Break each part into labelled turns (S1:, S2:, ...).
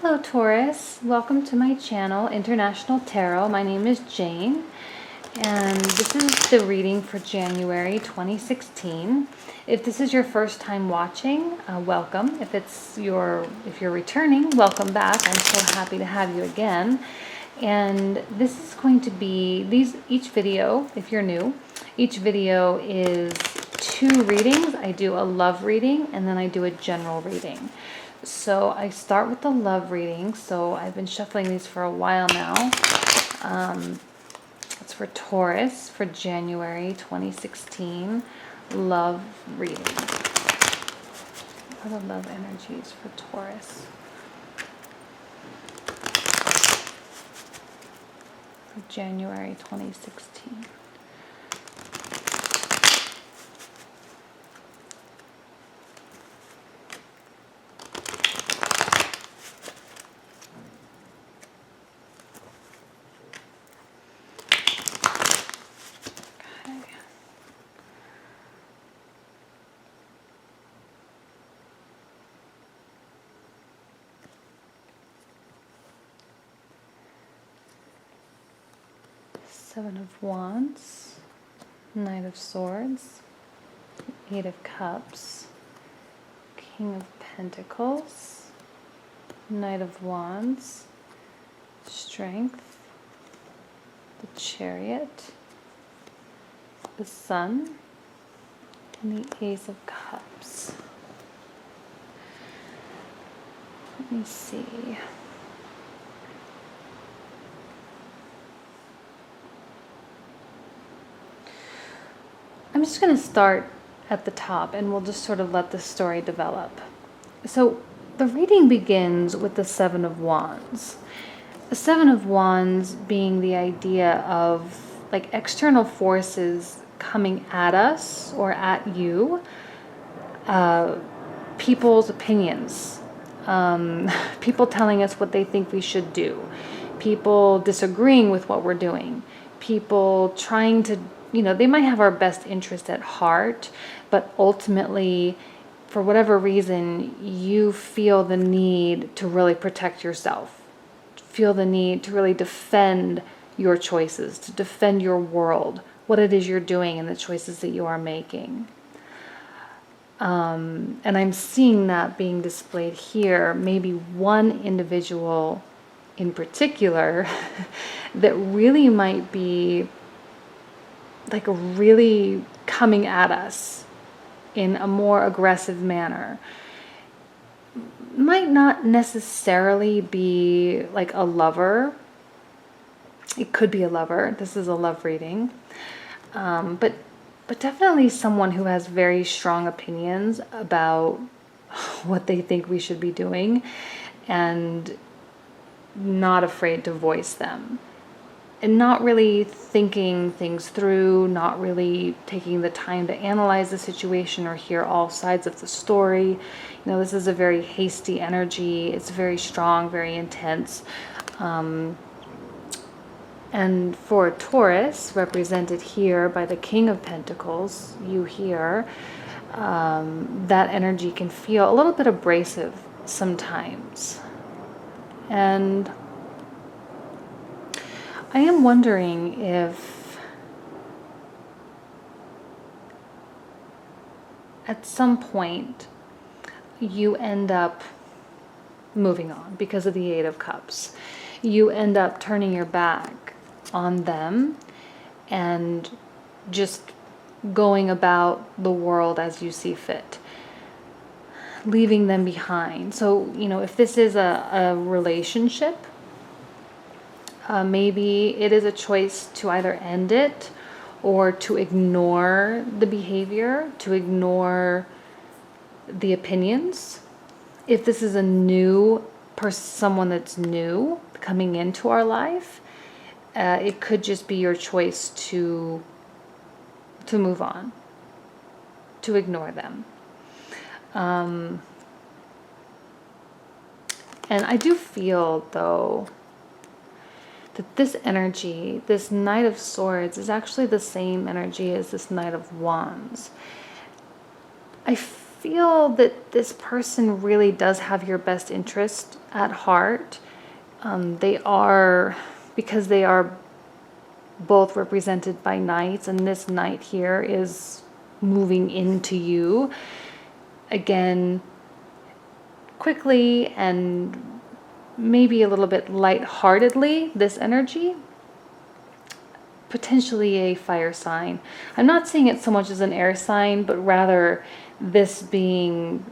S1: Hello Taurus, welcome to my channel, International Tarot. My name is Jane, and this is the reading for January 2016. If this is your first time watching, welcome. If you're returning, welcome back. I'm so happy to have you again. And this is going to be each video, if you're new, each video is 2 readings. I do a love reading and then I do a general reading. So I start with the love reading. So I've been shuffling these for a while now. It's for Taurus for January 2016 love reading. What are the love energies for Taurus? For January 2016. Seven of Wands, Knight of Swords, 8 of Cups, King of Pentacles, Knight of Wands, Strength, the Chariot, the Sun, and the Ace of Cups. Let me see. I'm just going to start at the top and we'll just sort of let the story develop. So the reading begins with the Seven of Wands. The Seven of Wands being the idea of like external forces coming at us or at you, people's opinions, people telling us what they think we should do, people disagreeing with what we're doing, people trying to, they might have our best interest at heart, but ultimately, for whatever reason, you feel the need to really protect yourself, feel the need to really defend your choices, to defend your world, what it is you're doing and the choices that you are making. And I'm seeing that being displayed here, maybe one individual in particular that really might be like really coming at us in a more aggressive manner. Might not necessarily be like a lover. It could be a lover. This is a love reading. But definitely someone who has very strong opinions about what they think we should be doing and not afraid to voice them. And not really thinking things through, not really taking the time to analyze the situation or hear all sides of the story. This is a very hasty energy. It's very strong, very intense. And for Taurus, represented here by the King of Pentacles, you here, that energy can feel a little bit abrasive sometimes. And I am wondering if at some point you end up moving on because of the 8 of Cups. You end up turning your back on them and just going about the world as you see fit, leaving them behind. So, if this is a relationship, maybe it is a choice to either end it or to ignore the behavior, to ignore the opinions. If this is a new person, someone that's new coming into our life, it could just be your choice to move on, to ignore them. And I do feel, though, that this energy, this Knight of Swords, is actually the same energy as this Knight of Wands. I feel that this person really does have your best interest at heart. Because they are both represented by knights, and this knight here is moving into you again quickly and maybe a little bit lightheartedly, this energy. Potentially a fire sign. I'm not seeing it so much as an air sign, but rather this being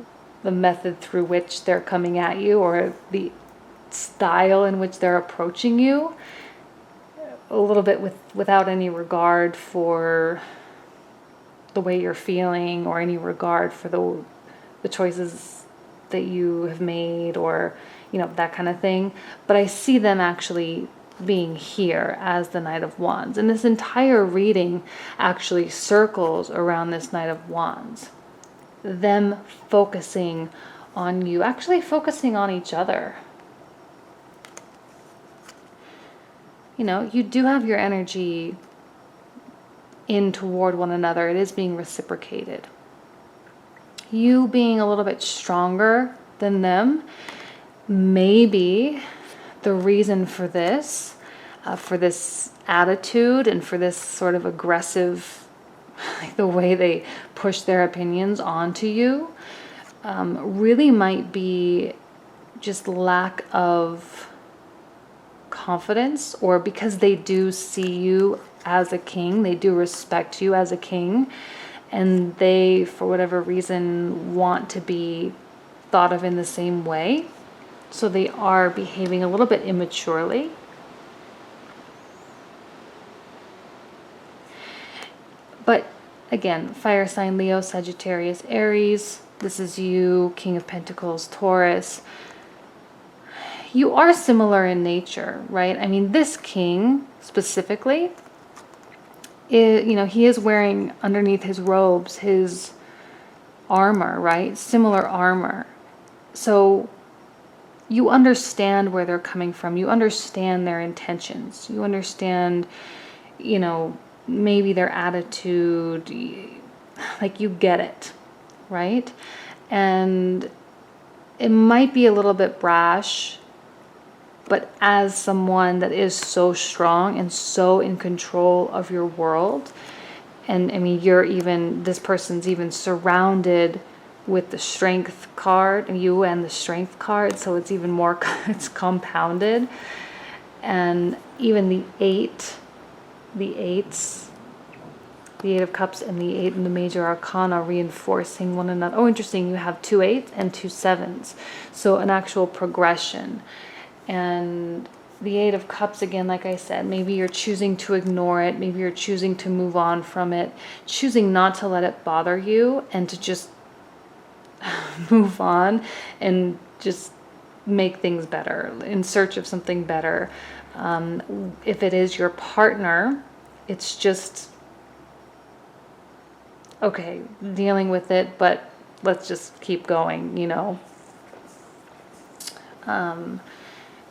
S1: the method through which they're coming at you, or the style in which they're approaching you, a little bit without any regard for the way you're feeling, or any regard for the choices that you have made, or that kind of thing. But I see them actually being here as the Knight of Wands, and this entire reading actually circles around this Knight of Wands, them focusing on you, actually focusing on each other. You do have your energy in toward one another. It is being reciprocated. You being a little bit stronger than them may be the reason for this attitude, and for this sort of aggressive, like the way they push their opinions onto you, really might be just lack of confidence, or because they do see you as a king, they do respect you as a king, and they, for whatever reason, want to be thought of in the same way. So they are behaving a little bit immaturely. But again, fire sign Leo, Sagittarius, Aries. This is you, King of Pentacles, Taurus. You are similar in nature, right? I mean, this king specifically, he is wearing underneath his robes his armor, right? Similar armor. So you understand where they're coming from. You understand their intentions. You understand, maybe their attitude. Like, you get it, right? And it might be a little bit brash, but as someone that is so strong and so in control of your world, and I mean, this person's even surrounded with the Strength card, and the Strength card, so it's even more, it's compounded. And even the eights, the Eight of Cups and the Eight in the Major Arcana reinforcing one another. Oh, interesting, you have 2 8s and 2 7s, so an actual progression. And the Eight of Cups, again, like I said, maybe you're choosing to ignore it. Maybe you're choosing to move on from it, choosing not to let it bother you, and to just move on and just make things better, in search of something better. If it is your partner, it's just, okay, dealing with it, but let's just keep going,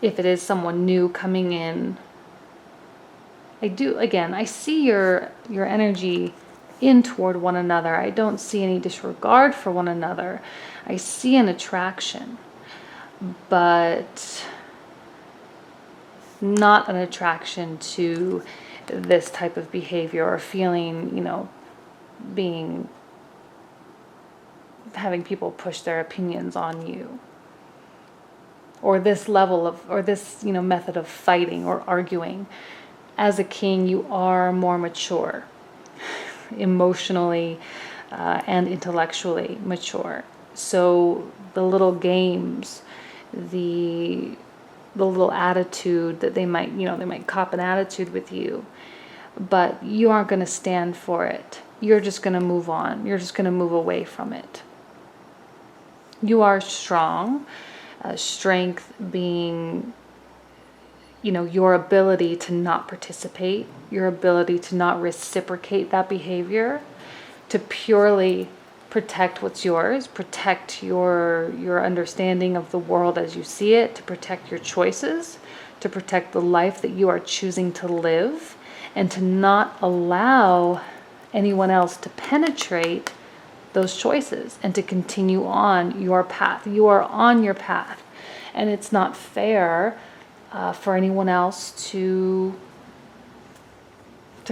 S1: If it is someone new coming in, I see your energy in toward one another. I don't see any disregard for one another. I see an attraction, but not an attraction to this type of behavior, or feeling, having people push their opinions on you, or this level of, or this, method of fighting or arguing. As a king, you are more mature, emotionally and intellectually mature. So the little games, the little attitude that they might cop an attitude with you, but you aren't going to stand for it. You're just going to move on. You're just going to move away from it. You are strong. Strength being, your ability to not participate, your ability to not reciprocate that behavior, to purely protect what's yours, protect your understanding of the world as you see it, to protect your choices, to protect the life that you are choosing to live, and to not allow anyone else to penetrate those choices and to continue on your path. You are on your path, and it's not fair for anyone else to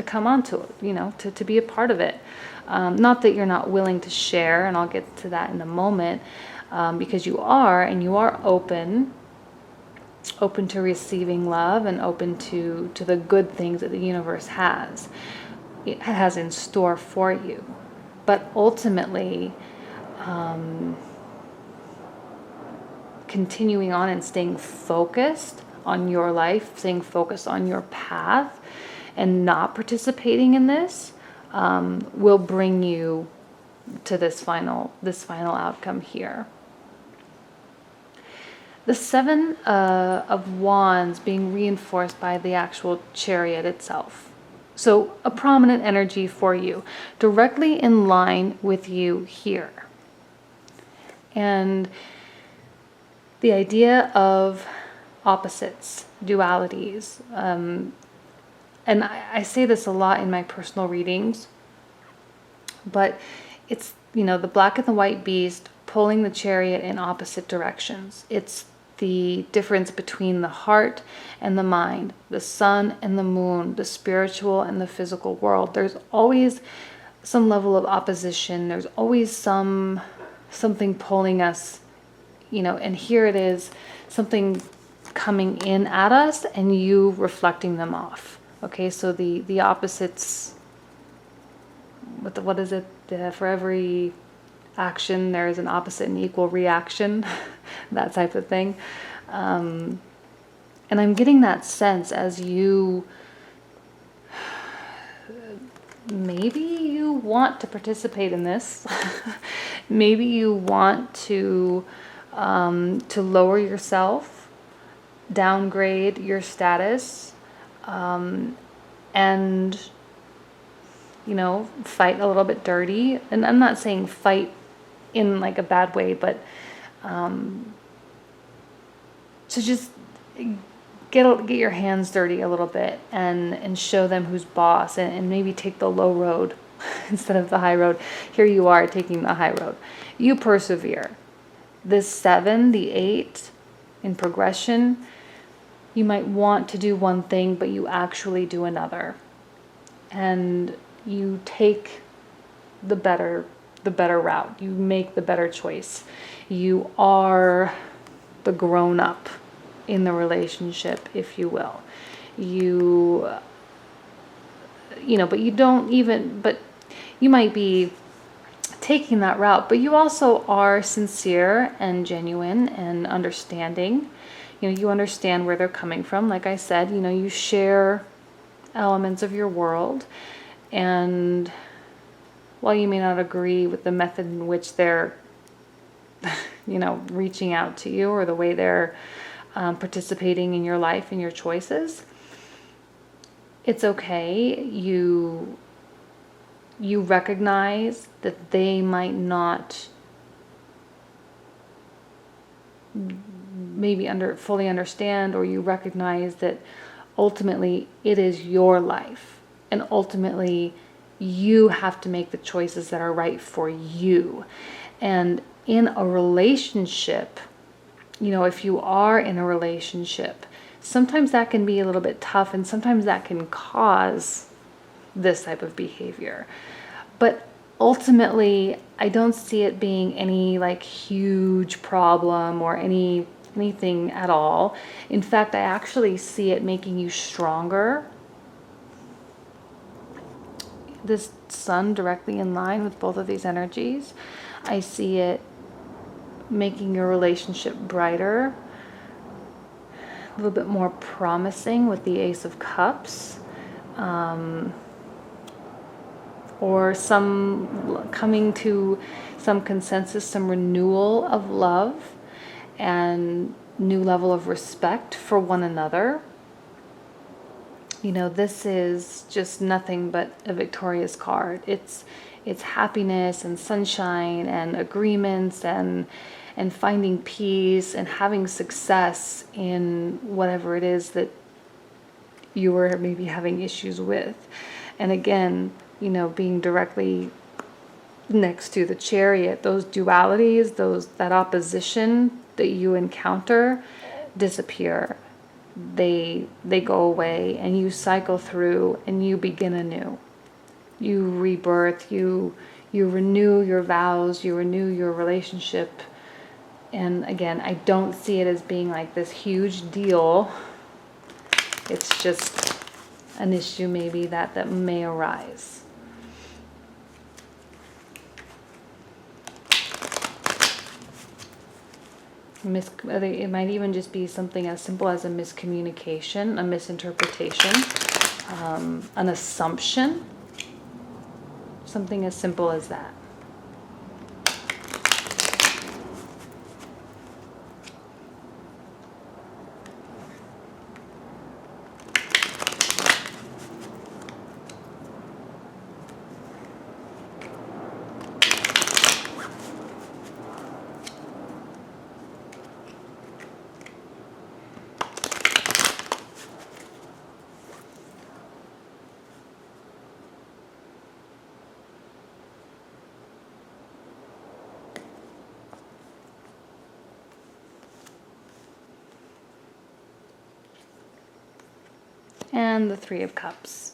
S1: come onto it, to be a part of it. Not that you're not willing to share, and I'll get to that in a moment, because you are, and you are open to receiving love and open to the good things that the universe has in store for you. But ultimately, continuing on and staying focused on your life, staying focused on your path, and not participating in this will bring you to this final outcome here. The Seven of Wands being reinforced by the actual Chariot itself. So a prominent energy for you, directly in line with you here. And the idea of opposites, dualities. And I say this a lot in my personal readings, but it's, the black and the white beast pulling the Chariot in opposite directions. It's the difference between the heart and the mind, the sun and the moon, the spiritual and the physical world. There's always some level of opposition. There's always something pulling us, and here it is, something coming in at us and you reflecting them off. Okay, so the opposites, what is it? For every action, there is an opposite and equal reaction, that type of thing. And I'm getting that sense as you, maybe you want to participate in this. Maybe you want to lower yourself, downgrade your status, and fight a little bit dirty. And I'm not saying fight in like a bad way, but to just get your hands dirty a little bit and show them who's boss, and maybe take the low road instead of the high road. Here you are taking the high road. You persevere. This 7, the 8 in progression, you might want to do one thing, but you actually do another. And you take the better route. You make the better choice. You are the grown-up in the relationship, if you will. But you might be taking that route, but you also are sincere and genuine and understanding. You understand where they're coming from. Like I said, you share elements of your world, and while you may not agree with the method in which they're reaching out to you, or the way they're participating in your life and your choices, it's okay. You recognize that they might not maybe fully understand, or you recognize that ultimately it is your life, and ultimately you have to make the choices that are right for you. And in a relationship, if you are in a relationship, sometimes that can be a little bit tough, and sometimes that can cause this type of behavior. But ultimately, I don't see it being any huge problem or anything at all. In fact, I actually see it making you stronger. This sun directly in line with both of these energies, I see it making your relationship brighter, a little bit more promising with the Ace of Cups, or some coming to some consensus, some renewal of love and new level of respect for one another. This is just nothing but a victorious card. It's happiness and sunshine and agreements and finding peace and having success in whatever it is that you are maybe having issues with. And again, being directly next to the Chariot, those dualities, that opposition that you encounter disappear. They go away, and you cycle through and you begin anew. You rebirth, you renew your vows, you renew your relationship. And again, I don't see it as being like this huge deal. It's just an issue maybe that may arise. It might even just be something as simple as a miscommunication, a misinterpretation, an assumption, something as simple as that. And the Three of Cups.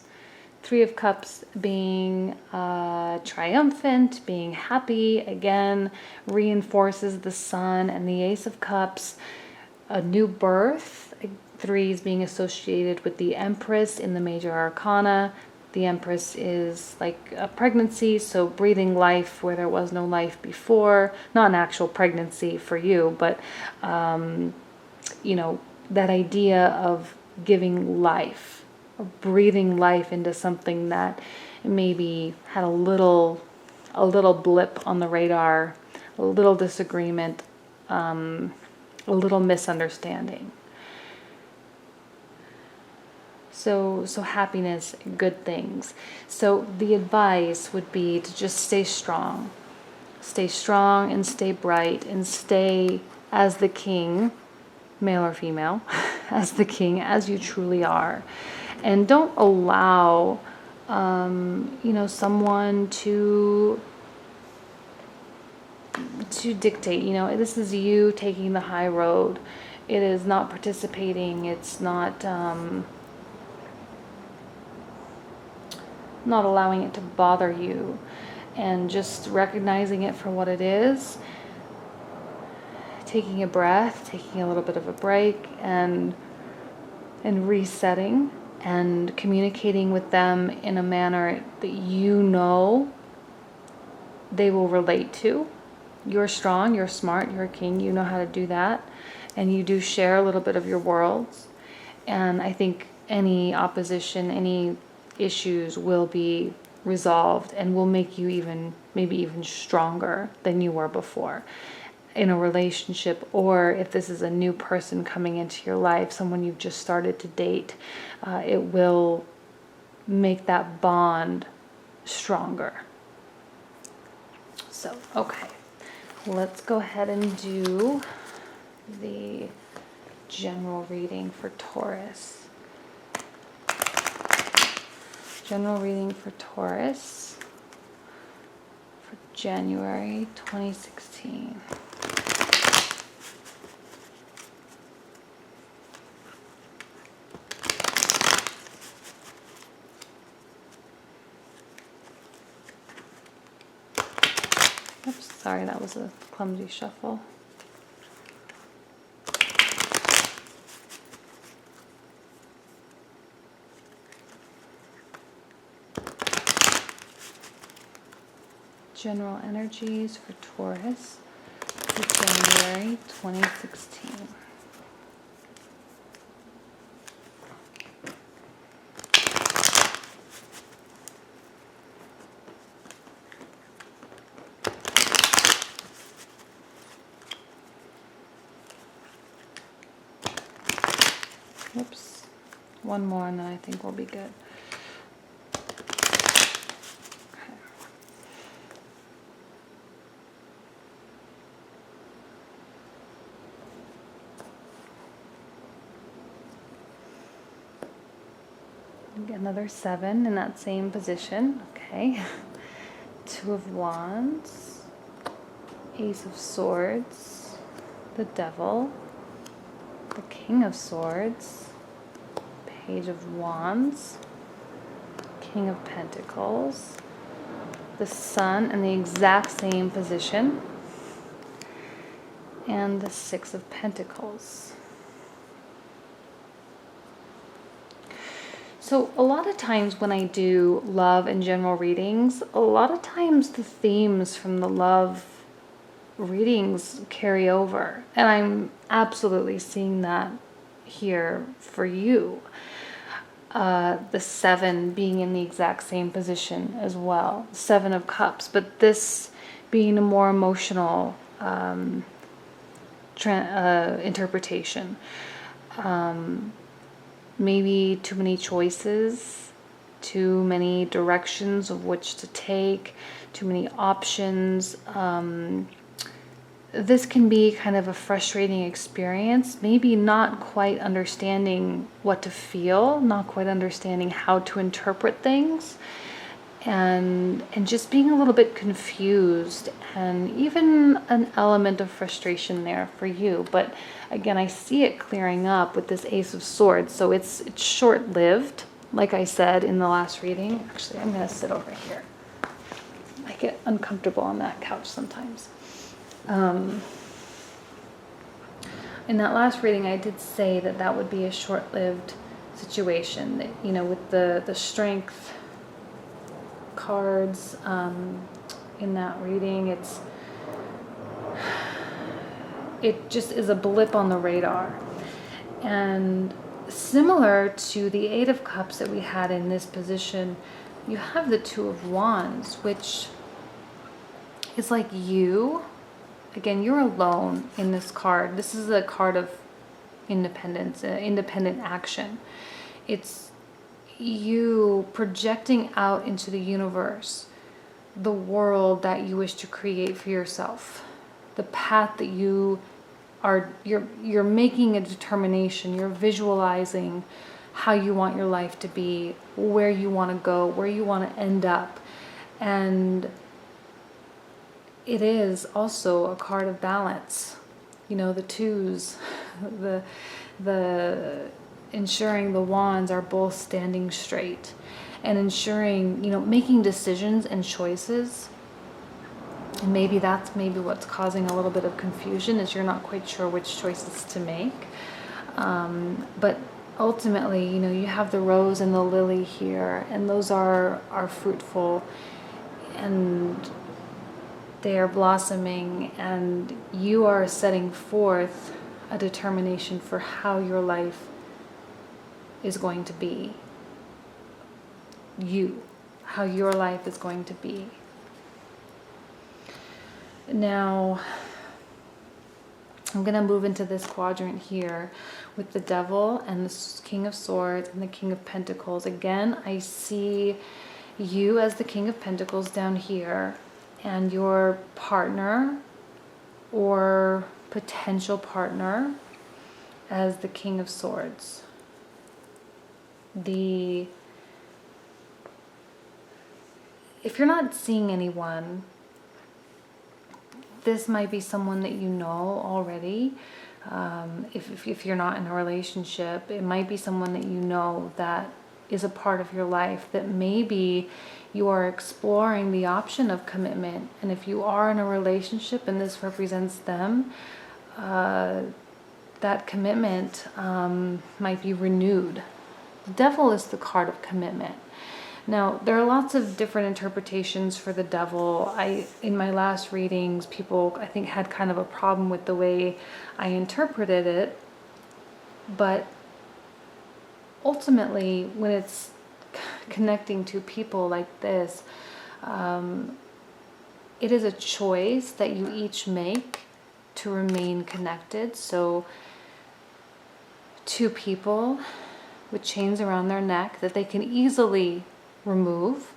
S1: Three of Cups being triumphant, being happy, again, reinforces the Sun. And the Ace of Cups, a new birth. Threes being associated with the Empress in the major arcana. The Empress is like a pregnancy, so breathing life where there was no life before. Not an actual pregnancy for you, but, you know, that idea of giving life, or breathing life into something that maybe had a little blip on the radar, a little disagreement, a little misunderstanding. So happiness, good things. So the advice would be to just stay strong. Stay strong and stay bright and stay as the king, male or female, as the king, as you truly are. And don't allow, someone to dictate. This is you taking the high road. It is not participating. It's not allowing it to bother you, and just recognizing it for what it is. Taking a breath, taking a little bit of a break, and resetting, and communicating with them in a manner that they will relate to. You're strong, you're smart, you're a king, you know how to do that, and you do share a little bit of your worlds. And I think any opposition, any issues will be resolved and will make you maybe even stronger than you were before in a relationship, or if this is a new person coming into your life, someone you've just started to date, it will make that bond stronger. So, okay, let's go ahead and do the general reading for Taurus. General reading for Taurus for January 2016. Oops, sorry, that was a clumsy shuffle. General energies for Taurus for January 2016. Oops, one more and then I think we'll be good. Get another 7 in that same position. Okay. Two of Wands, Ace of Swords, the Devil, the King of Swords, Page of Wands, King of Pentacles, the Sun in the exact same position, and the Six of Pentacles. So a lot of times when I do love and general readings, a lot of times the themes from the love readings carry over. And I'm absolutely seeing that here for you. The Seven being in the exact same position as well. Seven of Cups, but this being a more emotional interpretation. Maybe too many choices, too many directions of which to take, too many options. This can be kind of a frustrating experience, maybe not quite understanding what to feel, not quite understanding how to interpret things, and just being a little bit confused, and even an element of frustration there for you. But again, I see it clearing up with this Ace of Swords, so it's short-lived, like I said in the last reading. Actually, I'm going to sit over here. I get uncomfortable on that couch sometimes. In that last reading, I did say that that would be a short-lived situation, that, you know, with the Strength cards in that reading, it just is a blip on the radar. And similar to the Eight of Cups that we had in this position, you have the Two of Wands, which is like you. Again, you're alone in this card. This is a card of independence, independent action. It's you projecting out into the universe the world that you wish to create for yourself, the path that you're making a determination, you're visualizing how you want your life to be, where you want to go, where you want to end up. And it is also a card of balance. You know, the twos, the ensuring the wands are both standing straight, and ensuring, you know, making decisions and choices. And maybe that's what's causing a little bit of confusion, is you're not quite sure which choices to make. But ultimately, you know, you have the rose and the lily here, and those are fruitful, and they are blossoming, and you are setting forth a determination for how your life is going to be. How your life is going to be. Now, I'm going to move into this quadrant here with the Devil and the King of Swords and the King of Pentacles. Again, I see you as the King of Pentacles down here, and your partner or potential partner as the King of Swords. If you're not seeing anyone, this might be someone that you know already. If you're not in a relationship, it might be someone that you know that is a part of your life, that maybe you are exploring the option of commitment. And if you are in a relationship and this represents them, that commitment might be renewed. The Devil is the card of commitment. Now, there are lots of different interpretations for the Devil. In my last readings, people, I think, had kind of a problem with the way I interpreted it. But ultimately, when it's connecting to people like this, it is a choice that you each make to remain connected. So, two people with chains around their neck that they can easily remove,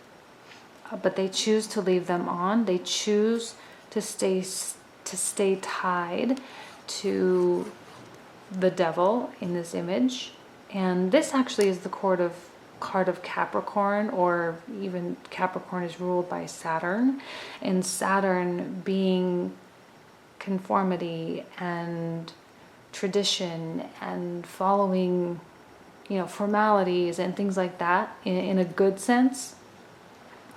S1: but they choose to leave them on. They choose to stay tied to the Devil in this image. And this actually is the card of card of Capricorn, or even Capricorn is ruled by Saturn, and Saturn being conformity and tradition and following, you know, formalities and things like that in a good sense.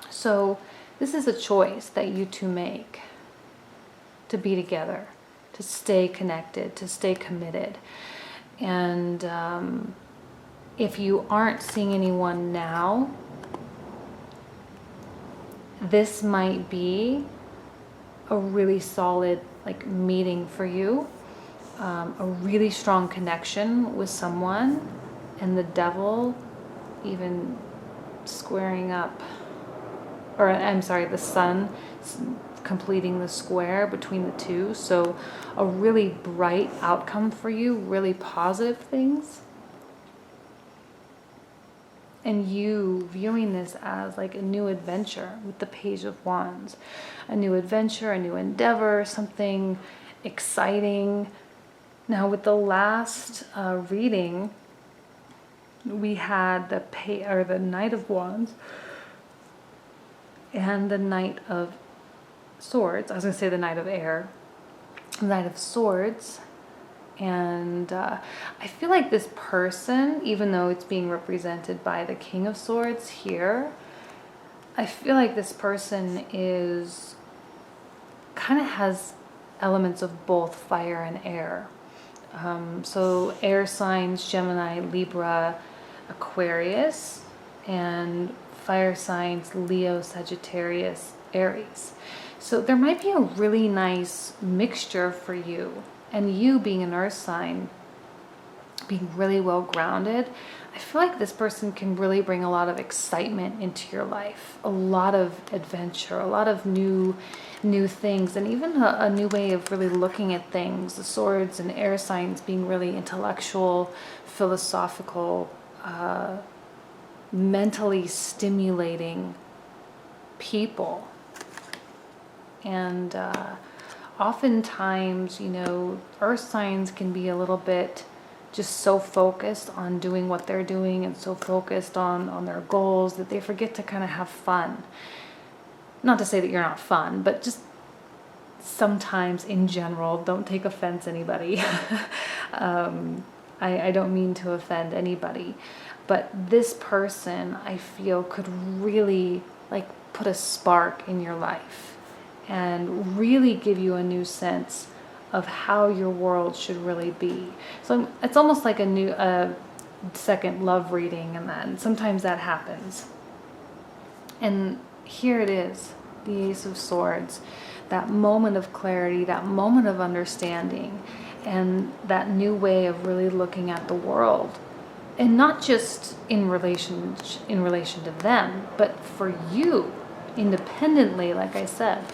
S1: So this is a choice that you two make to be together, to stay connected, to stay committed. And if you aren't seeing anyone now, this might be a really solid like meeting for you, a really strong connection with someone, and the devil even squaring up, or I'm sorry, the sun completing the square between the two. So a really bright outcome for you, really positive things. And you viewing this as like a new adventure with the Page of Wands. A new adventure, a new endeavor, something exciting. Now with the last reading, we had the Knight of Wands and the Knight of Swords. I was going to say the Knight of Air. Knight of Swords. And I feel like this person, even though it's being represented by the King of Swords here, I feel like this person is kind of has elements of both fire and air. So air signs, Gemini, Libra, Aquarius, and fire signs, Leo, Sagittarius, Aries. So there might be a really nice mixture for you. And you being an earth sign, being really well grounded, I feel like this person can really bring a lot of excitement into your life, a lot of adventure, a lot of new things, and even a new way of really looking at things. The swords and air signs being really intellectual, philosophical, mentally stimulating people. And oftentimes, you know, earth signs can be a little bit just so focused on doing what they're doing and so focused on their goals that they forget to kind of have fun. Not to say that you're not fun, but just sometimes in general, don't take offense anybody. I don't mean to offend anybody, but this person I feel could really like put a spark in your life and really give you a new sense of how your world should really be. So it's almost like a new second love reading, and then sometimes that happens. And here it is, the Ace of Swords, that moment of clarity, that moment of understanding, and that new way of really looking at the world. And not just in relation to them, but for you, independently, like I said.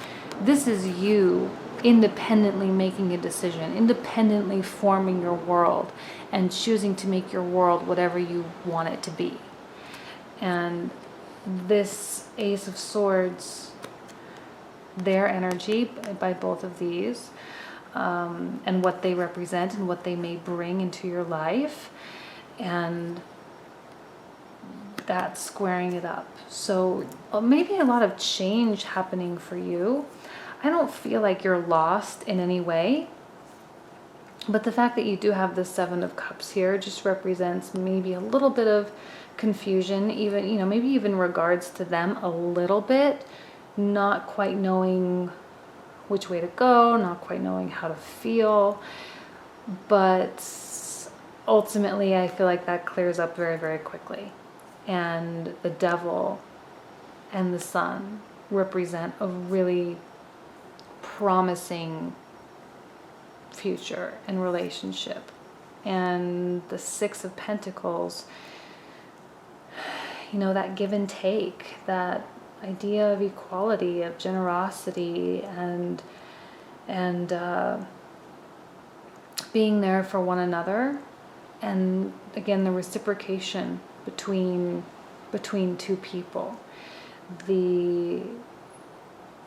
S1: This is you independently making a decision, independently forming your world, and choosing to make your world whatever you want it to be. And this Ace of Swords, their energy by both of these, and what they represent and what they may bring into your life, and that squaring it up. So maybe a lot of change happening for you. I don't feel like you're lost in any way, but the fact that you do have the Seven of Cups here just represents maybe a little bit of confusion, even, you know, maybe even regards to them a little bit, not quite knowing which way to go, not quite knowing how to feel, but ultimately I feel like that clears up very, very quickly. And the Devil and the Sun represent a really promising future and relationship. And the Six of Pentacles, you know, that give and take, that idea of equality, of generosity, and being there for one another, and again the reciprocation between two people,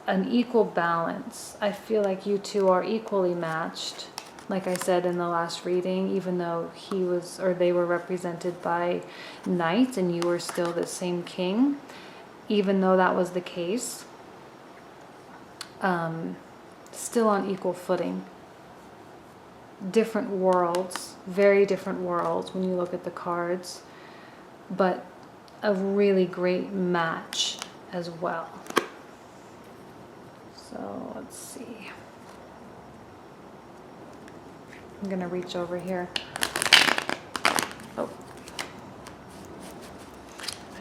S1: an equal balance. I feel like you two are equally matched like I said in the last reading, even though he was, or they were represented by knights and you were still the same king, even though that was the case, still on equal footing. Different worlds, very different worlds when you look at the cards, but a really great match as well. So let's see. I'm gonna reach over here. Oh,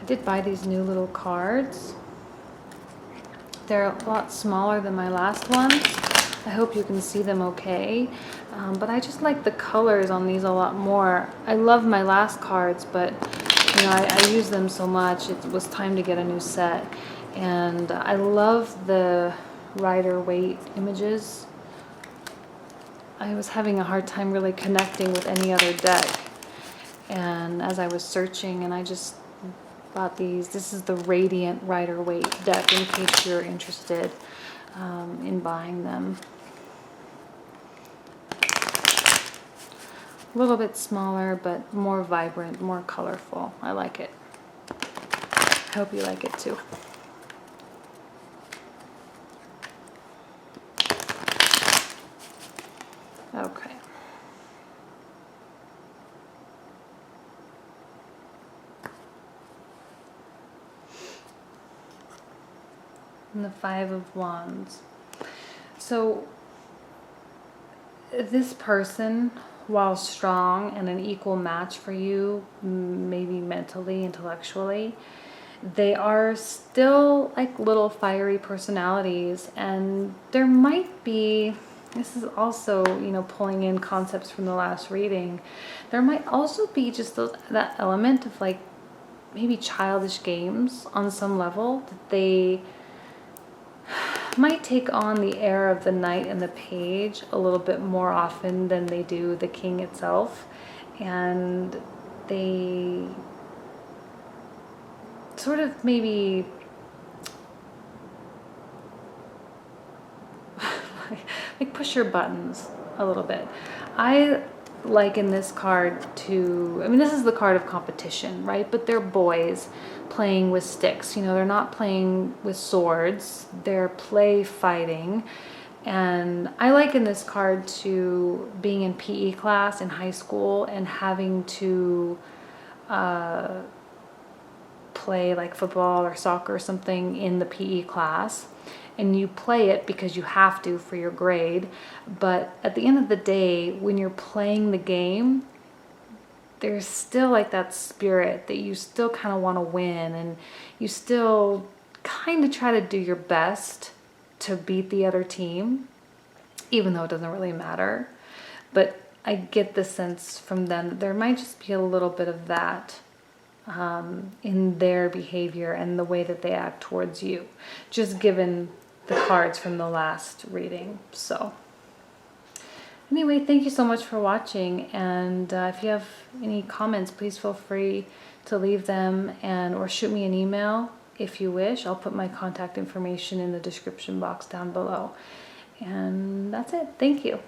S1: I did buy these new little cards. They're a lot smaller than my last ones. I hope you can see them okay. But I just like the colors on these a lot more. I love my last cards, but you know, I use them so much. It was time to get a new set. And I love the Rider-Waite images. I was having a hard time really connecting with any other deck. And as I was searching, and I just bought these. This is the Radiant Rider-Waite deck in case you're interested in buying them. A little bit smaller, but more vibrant, more colorful. I like it. I hope you like it too. Okay. And the Five of Wands. So this person, while strong and an equal match for you, maybe mentally, intellectually, they are still like little fiery personalities, and there might be, this is also, you know, pulling in concepts from the last reading, there might also be just that element of like maybe childish games on some level, that they might take on the air of the knight and the page a little bit more often than they do the king itself. And they sort of maybe like push your buttons a little bit. I liken this card to, I mean, this is the card of competition, right? But they're boys playing with sticks. You know, they're not playing with swords. They're play fighting. And I liken this card to being in PE class in high school and having to play like football or soccer or something in the PE class. And you play it because you have to for your grade. But at the end of the day, when you're playing the game, there's still like that spirit that you still kind of want to win, and you still kind of try to do your best to beat the other team, even though it doesn't really matter. But I get the sense from them that there might just be a little bit of that in their behavior and the way that they act towards you, just given the cards from the last reading. So anyway, thank you so much for watching, and if you have any comments, please feel free to leave them or shoot me an email if you wish. I'll put my contact information in the description box down below. And that's it. Thank you.